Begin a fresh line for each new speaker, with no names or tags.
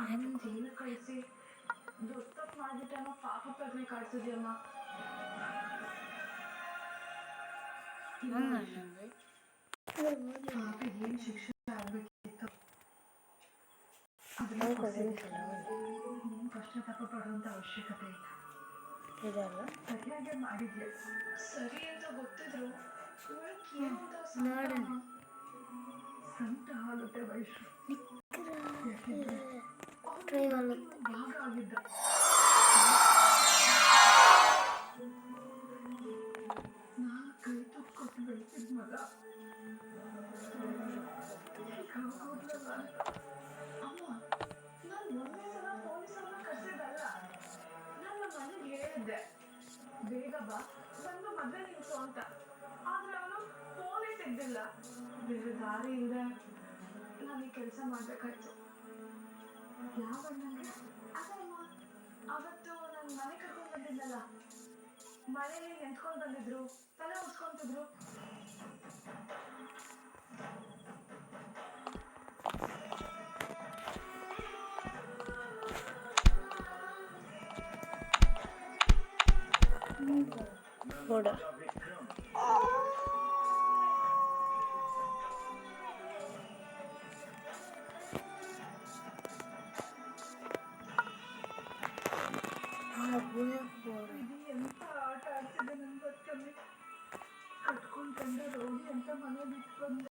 ಅಂತ ಜೀವನ ಕಳಿಸಿ ದೊಡ್ಡಪ್ಪ ಮಾಡ್ಬಿಟ್ಟೇನೋ ಪಾಪ ಪ್ರಜ್ಞೆ ಕಾಡ್ತಿದ್ಯಮ್ಮ. ಪಾಪಿಗೆ ಏನ್ ಶಿಕ್ಷೆ ಆಗ್ಬೇಕಿತ್ತು ನೀನ್ ಪಶ್ಚಾತ್ತಾಪ ಪಡುವಂತ ಅವಶ್ಯಕತೆ ಇಲ್ಲ. ಸರಿಯಾಗಿ ಮಾಡಿದ್ಲೆ. ಸರಿ ಅಂತ ಗೊತ್ತಿದ್ರು ಸಂತ ಆಗುತ್ತೆ ವೈಶ್ರು. ಯಾಕೆಂದ್ರೆ ಭಾಗ ಆಗಿದ್ದ. ನಾನು ಕೈ ತುಕ್ಕೊಟ್ಟು ಬೆಳೆಸಿದ ಮಗ. ಅಮ್ಮ, ನಾನು ಒಂದೇ ಸಲ ಪೊಲೀಸರನ್ನ ಕರ್ಸಿದ್ದಲ್ಲ. ನನ್ನ ಮನೆಗೆ ಹೇಳಿದ್ದೆ, ಬೇಗ ಬಾ, ಬಂದು ಮದ್ವೆ ನಿಲ್ಸು ಅಂತ. ಆದ್ರೆ ಅವನು ಫೋನೇ ತೆಗ್ದಿಲ್ಲ. ಬೇರೆ ದಾರಿ ಇಲ್ಲದೆ ನಾನು ಈ ಕೆಲಸ ಮಾಡ್ಬೇಕಾಯ್ತು. ಯಾವಣ್ಣಂಗೆ? ಅದಮ್ಮ, ಅವತ್ತು ನನ್ನ ಮನೆ ಕರ್ಕೊಂಡ್ ಬಂದಿದ್ನಲ್ಲ, ಮಳೆಯಲ್ಲಿ ನಿಂತ್ಕೊಂಡ್ ಬಂದಿದ್ರು, ತಲೆ ಉಸ್ಕೊಂತಿದ್ರು.
ನೋಡ
ಎಂತ ಆಟ ಆಡ್ತಿದ್ದೆ ನನ್ ಬದುಕಲ್ಲಿ. ಕಟ್ಕೊಂಡ್ ಕಂಡ ರೋಗಿ ಅಂತ ಮನೆ ಬಿಟ್ಟು ಬಂದೆ.